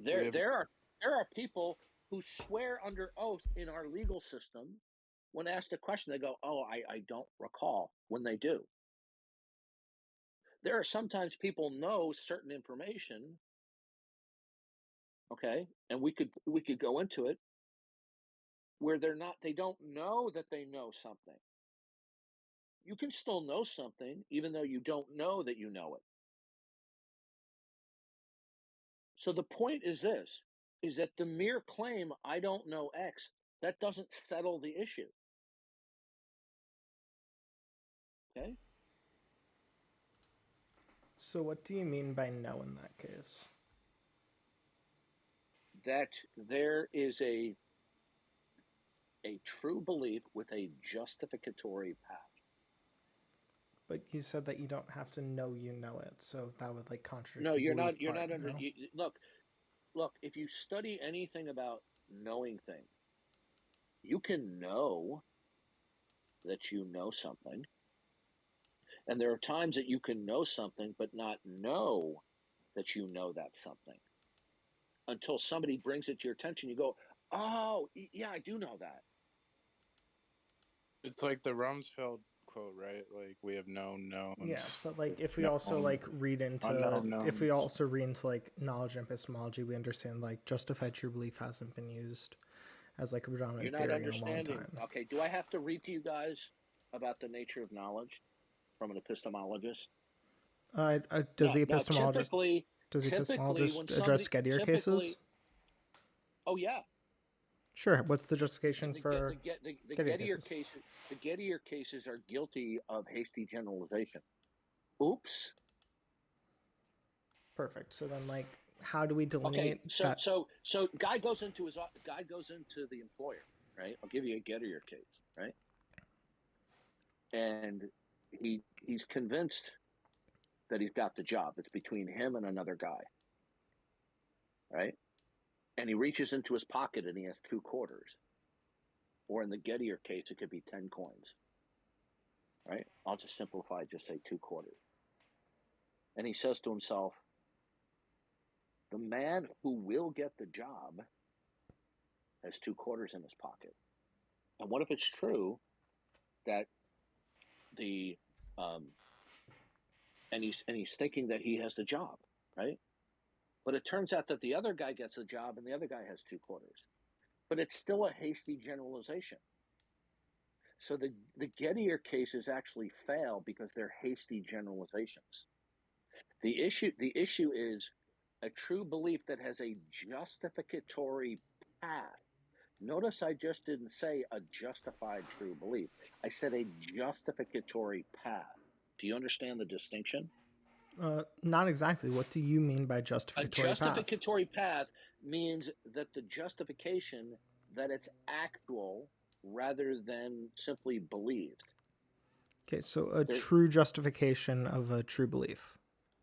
There are people who swear under oath in our legal system. When asked a question, they go, "Oh, I don't recall," when they do. There are sometimes people know certain information, okay, and we could go into it, where they don't know that they know something. You can still know something even though you don't know that you know it. So the point is this, is that the mere claim, "I don't know X," that doesn't settle the issue. Okay? So what do you mean by no in that case? That there is a true belief with a justificatory path. But you said that you don't have to know you know it, so that would like contradict No, the belief you're part, not under no? look, if you study anything about knowing things, you can know that you know something. And there are times that you can know something but not know that you know that something until somebody brings it to your attention. You go, "Oh, yeah, I do know that." It's like the Rumsfeld quote, right? Like, we have known knowns. Yeah, but like if we known, also like read into unknown if we knowns. also read into like knowledge and epistemology, we understand like justified true belief hasn't been used as like a You're predominant not theory in a long understanding. time. Okay, do I have to read to you guys about the nature of knowledge from an epistemologist? Does No, the no. epistemologist When address somebody Gettier cases? typically, oh yeah, Sure. What's the justification the for Gettier Gettier cases? cases, the Gettier cases are guilty of hasty generalization. Oops. Perfect. So then, like, how do we Okay, delineate so that? guy goes into the employer, right? I'll give you a Gettier case, right? And he's convinced that he's got the job. It's between him and another guy, right? And he reaches into his pocket and he has 2 quarters. Or in the Gettier case, it could be 10 coins, right? I'll just simplify, just say 2 quarters. And he says to himself, the man who will get the job has 2 quarters in his pocket. And what if it's true that the and he's thinking that he has the job, right? But it turns out that the other guy gets the job and the other guy has 2 quarters. But it's still a hasty generalization. So the Gettier cases actually fail because they're hasty generalizations. The issue is a true belief that has a justificatory path. Notice I just didn't say a justified true belief. I said a justificatory path. Do you understand the distinction? Not exactly. What do you mean by A justificatory path? justificatory path means that the justification, that it's actual rather than simply believed. Okay, so a There, true justification of a true belief.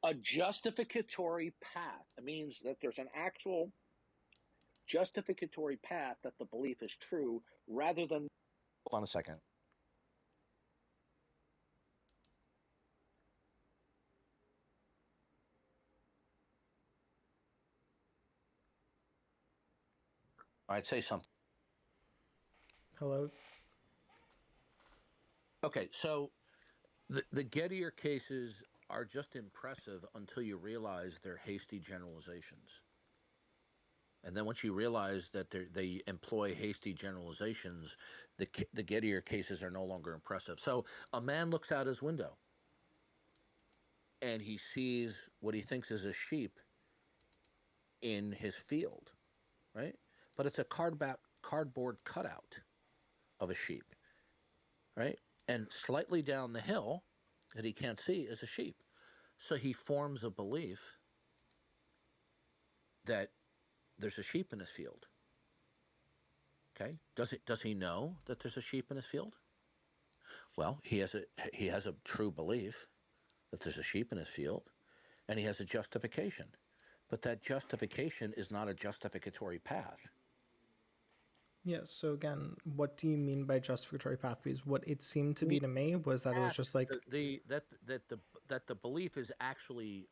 a justificatory path means that there's an actual justificatory path that the belief is true rather than. Hold on a second. All right, say something. Hello? Okay, so the Gettier cases are just impressive until you realize they're hasty generalizations. And then once you realize that they employ hasty generalizations, the Gettier cases are no longer impressive. So a man looks out his window and he sees what he thinks is a sheep in his field, right? But it's a cardboard cutout of a sheep, right? And slightly down the hill that he can't see is a sheep. So he forms a belief that there's a sheep in his field. Okay? Does he know that there's a sheep in his field? Well, he has a true belief that there's a sheep in his field, and he has a justification. But that justification is not a justificatory path. Yeah, so again, what do you mean by justificatory path? Because what it seemed to be to me was that it was just like that the belief is actually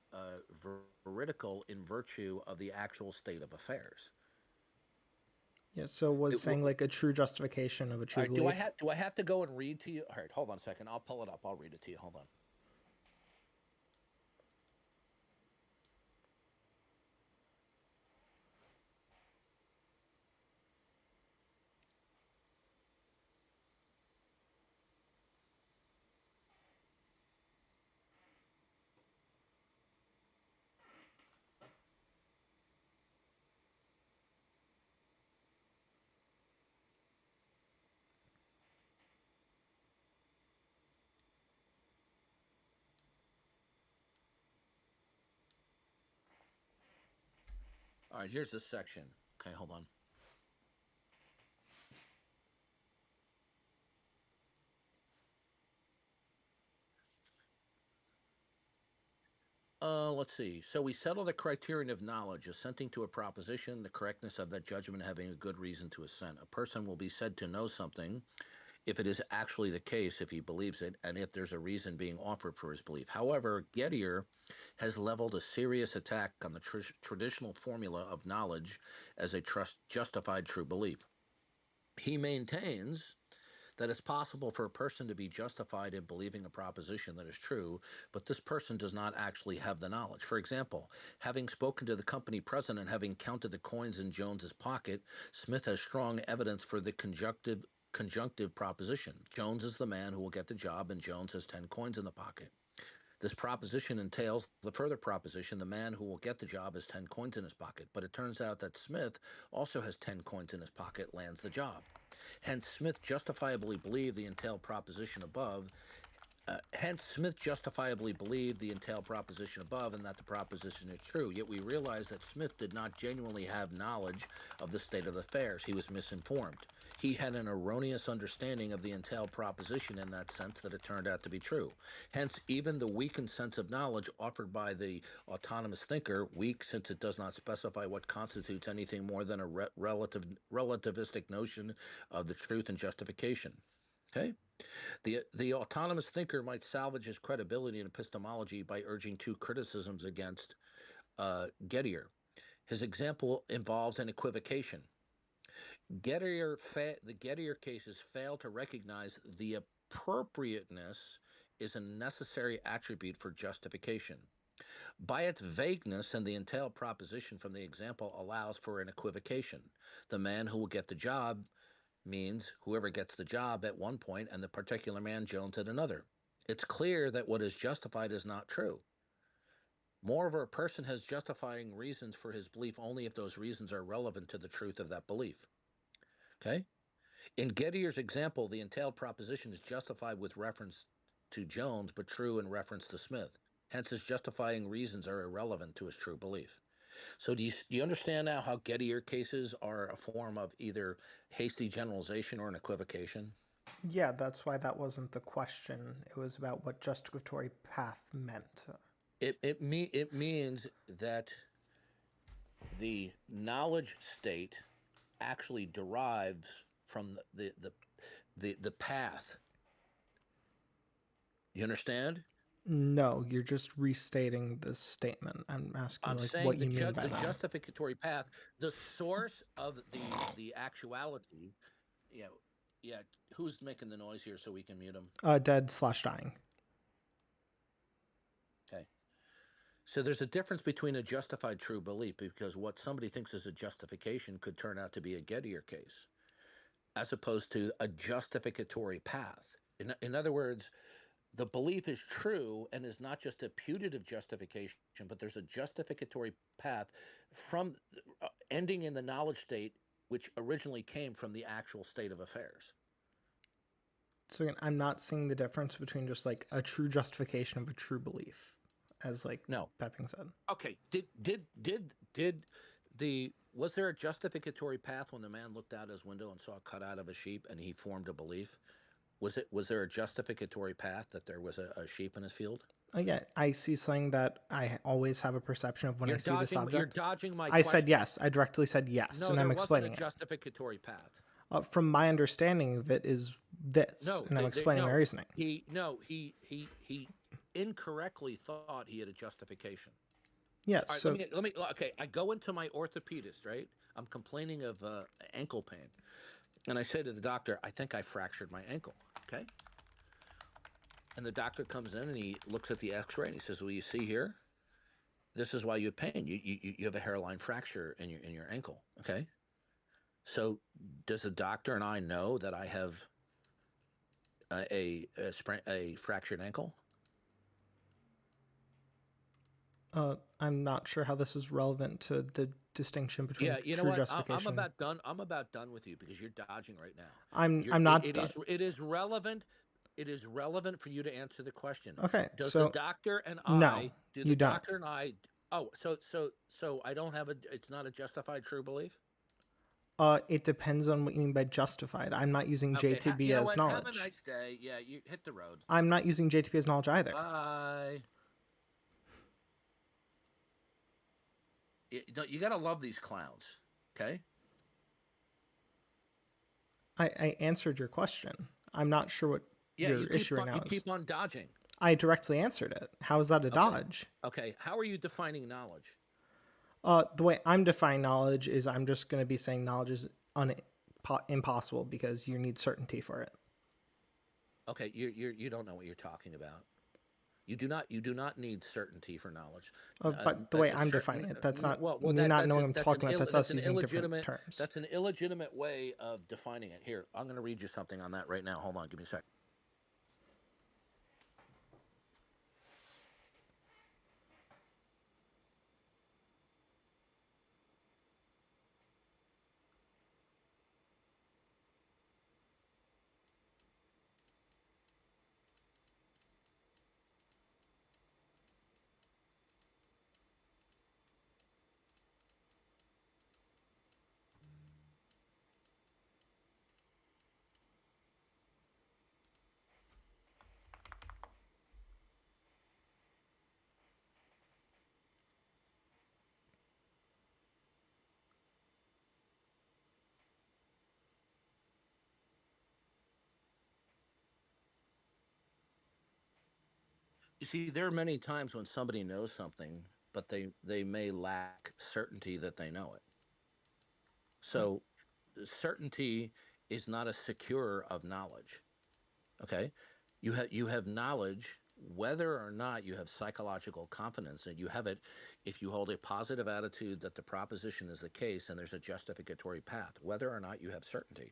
veridical in virtue of the actual state of affairs. Yeah, so was It- saying like a true justification of a true All right, belief. do I have to go and read to you? All right, hold on a second. I'll pull it up. I'll read it to you. Hold on. All right, here's this section. Okay, hold on. Let's see. So we settle the criterion of knowledge, assenting to a proposition, the correctness of that judgment having a good reason to assent. A person will be said to know something if it is actually the case, if he believes it, and if there's a reason being offered for his belief. However, Gettier has leveled a serious attack on the traditional formula of knowledge as a justified true belief. He maintains that it's possible for a person to be justified in believing a proposition that is true, but this person does not actually have the knowledge. For example, having spoken to the company president and having counted the coins in Jones's pocket, Smith has strong evidence for the conjunctive proposition. Jones is the man who will get the job, and Jones has 10 coins in the pocket. This proposition entails the further proposition: the man who will get the job has 10 coins in his pocket. But it turns out that Smith also has 10 coins in his pocket, lands the job. Hence, Smith justifiably believed the entailed proposition above. And that the proposition is true. Yet we realize that Smith did not genuinely have knowledge of the state of affairs. He was misinformed. He had an erroneous understanding of the entailed proposition in that sense that it turned out to be true. Hence, even the weakened sense of knowledge offered by the autonomous thinker, weak since it does not specify what constitutes anything more than a relativistic notion of the truth and justification. Okay? The autonomous thinker might salvage his credibility in epistemology by urging two criticisms against Gettier. His example involves an equivocation. The Gettier cases fail to recognize the appropriateness is a necessary attribute for justification. By its vagueness, and the entailed proposition from the example allows for an equivocation. The man who will get the job means whoever gets the job at one point and the particular man, Jones, at another. It's clear that what is justified is not true. Moreover, a person has justifying reasons for his belief only if those reasons are relevant to the truth of that belief. Okay? In Gettier's example, the entailed proposition is justified with reference to Jones, but true in reference to Smith. Hence, his justifying reasons are irrelevant to his true belief. So do you understand now how Gettier cases are a form of either hasty generalization or an equivocation? Yeah, that's why that wasn't the question. It was about what justificatory path meant. It means that the knowledge state actually derives from the path. You understand? No, you're just restating the statement. I'm asking I'm like saying what you mean by the that. justificatory path, the source of the actuality. Yeah, yeah. Who's making the noise here so we can mute him? Dead/dying. Okay. So there's a difference between a justified true belief, because what somebody thinks is a justification could turn out to be a Gettier case, as opposed to a justificatory path. In other words, the belief is true and is not just a putative justification, but there's a justificatory path from ending in the knowledge state, which originally came from the actual state of affairs. So again, I'm not seeing the difference between just like a true justification of a true belief, as like No. Pepping said. Okay. Was there a justificatory path when the man looked out his window and saw a cutout of a sheep and he formed a belief? Was there a justificatory path that there was a sheep in his field? Yeah, I see something that I always have a perception of when I see this object. You're dodging my I question. said yes. I directly said yes, No, and I'm explaining there wasn't a justificatory path. From my understanding of it is this, and I'm explaining my reasoning. He incorrectly thought he had a justification. Yeah. All right, So let me. Okay, I go into my orthopedist. Right, I'm complaining of ankle pain, and I say to the doctor, I think I fractured my ankle. Okay, and the doctor comes in and he looks at the X-ray and he says, "Well, you see here, this is why you have pain. You have a hairline fracture in your ankle. Okay, so does the doctor and I know that I have a fractured ankle?" I'm not sure how this is relevant to the distinction between Yeah, you know true what? I'm justification. about done. I'm about done with you because you're dodging right now. I'm not done. It is relevant. It is relevant for you to answer the question. Okay, Does the so doctor and no, I do the you don't. doctor and I? Oh, so I don't have a. It's not a justified true belief. It depends on what you mean by justified. I'm not using Okay, JTB you know as what? Have a knowledge. nice day. Yeah, you hit the road. I'm not using JTB as knowledge either. Bye. You got to love these clowns. Okay. I answered your question. I'm not sure what Yeah, your issue right now you is. keep on dodging. I directly answered it. How is that a dodge? Okay. How are you defining knowledge? The way I'm defining knowledge is I'm just going to be saying knowledge is impossible because you need certainty for it. Okay, you don't know what you're talking about. You do not need certainty for knowledge. But the way I'm defining it, that's not Well, me not knowing what I'm talking about. That's us an using different terms. That's an illegitimate way of defining it. Here, I'm going to read you something on that right now. Hold on, give me a sec. You see, there are many times when somebody knows something, but they may lack certainty that they know it. So, certainty is not a secure of knowledge. Okay, you have knowledge whether or not you have psychological confidence, and you have it if you hold a positive attitude that the proposition is the case and there's a justificatory path, whether or not you have certainty.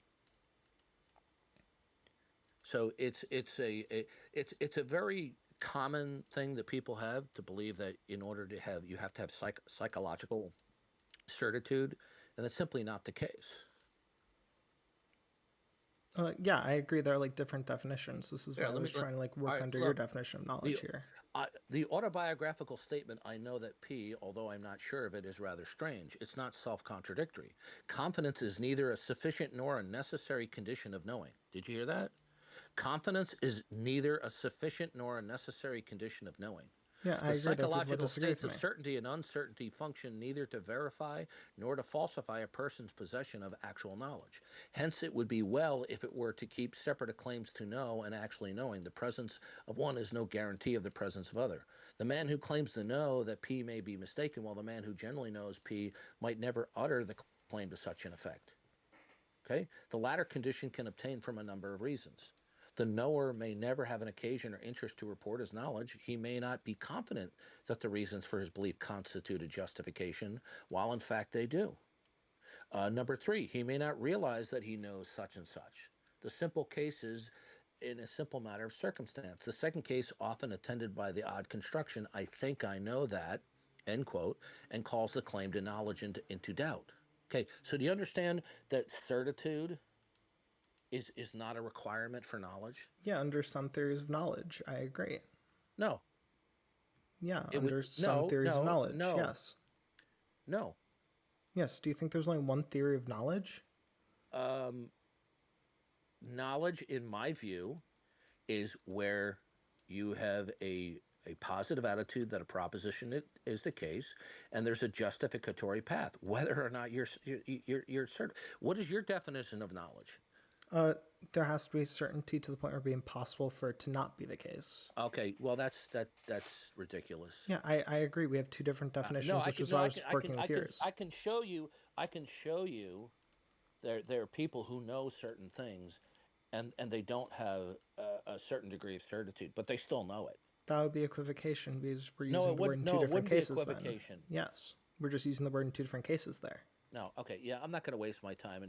So it's a very common thing that people have to believe that in order to have you have to have psychological certitude, and that's simply not the case. Yeah, I agree. There are like different definitions. This is why I was All trying to like work right, under your look, definition of the knowledge here. the autobiographical statement, I know that P, although I'm not sure of it, is rather strange. It's not self-contradictory. Confidence is neither a sufficient nor a necessary condition of knowing. Did you hear that? Confidence is neither a sufficient nor a necessary condition of knowing. Yeah, I The agree. There are people that psychological disagree with states of me. certainty and uncertainty function neither to verify nor to falsify a person's possession of actual knowledge. Hence, it would be well if it were to keep separate claims to know and actually knowing. The presence of one is no guarantee of the presence of other. The man who claims to know that P may be mistaken, while the man who generally knows P might never utter the claim to such an effect. Okay? The latter condition can obtain from a number of reasons. The knower may never have an occasion or interest to report his knowledge. He may not be confident that the reasons for his belief constitute a justification, while in fact they do. Number three, he may not realize that he knows such and such. The simple case is in a simple matter of circumstance. The second case, often attended by the odd construction, I think I know that, end quote, and calls the claim to knowledge into doubt. Okay, so do you understand that certitude is not a requirement for knowledge? Yeah, under some theories of knowledge, I agree. No. Yeah, It would under some theories of knowledge, yes. no. Yes, do you think there's only one theory of knowledge? Knowledge, in my view, is where you have a positive attitude that a proposition is the case, and there's a justificatory path, whether or not you're certain. What is your definition of knowledge? There has to be certainty to the point where it'd be impossible for it to not be the case. Okay, well that's ridiculous. Yeah, I agree. We have two different definitions, No, I which can, is no, why I I was can, I working can, with I can, yours. I can show you. I can show you. There are people who know certain things, and they don't have a certain degree of certitude, but they still know it. That would be equivocation because we're No, using it the word would. in No, two it different wouldn't be cases then. equivocation. Yes. We're just using the word in two different cases there. No, okay, yeah, I'm not going to waste my time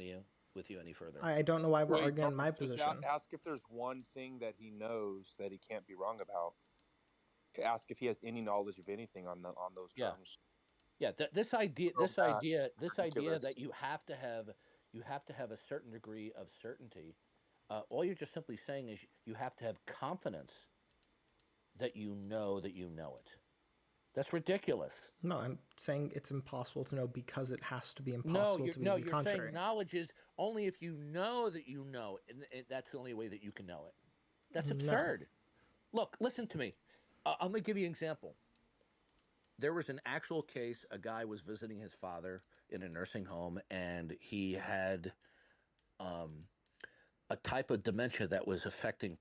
with you any further. I don't know why we're arguing my just position. ask if there's one thing that he knows that he can't be wrong about. Ask if he has any knowledge of anything on those Yeah. terms. Yeah, this idea ridiculous. that you have to have a certain degree of certainty. All you're just simply saying is you have to have confidence that you know it. That's ridiculous. No, I'm saying it's impossible to know because it has to be No, impossible you're, to be no, the you're contrary. saying knowledge is only if you know that you know, and that's the only way that you can know it. That's absurd. Look, listen to me. I'm going to give you an example. There was an actual case. A guy was visiting his father in a nursing home, and he had a type of dementia that was affecting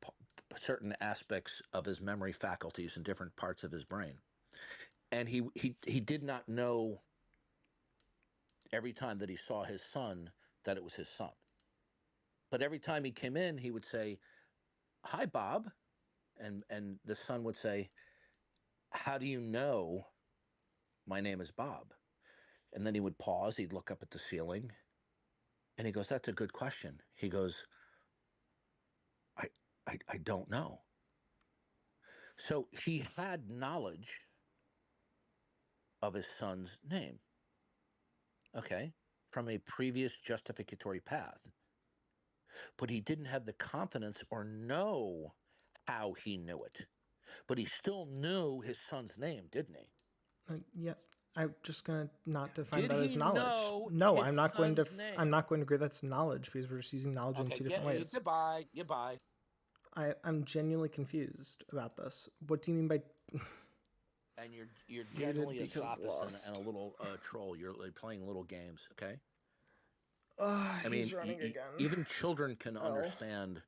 certain aspects of his memory faculties in different parts of his brain. And he did not know every time that he saw his son that it was his son. But every time he came in, he would say, "Hi, Bob," and the son would say, "How do you know my name is Bob?" And then he would pause. He'd look up at the ceiling, and he goes, "That's a good question." He goes, I don't know. So he had knowledge of his son's name, okay, from a previous justificatory path. But he didn't have the confidence or know how he knew it. But he still knew his son's name, didn't he? Yes. I'm just gonna not define Did that as he knowledge. know No, his I'm not going to. son's name? I'm not going to agree that's knowledge because we're just using knowledge in two different ways. Goodbye. I'm genuinely confused about this. What do you mean by? And you're generally a because sophist lost. and a little troll. You're like playing little games, okay? I mean, he's running again. Even children can understand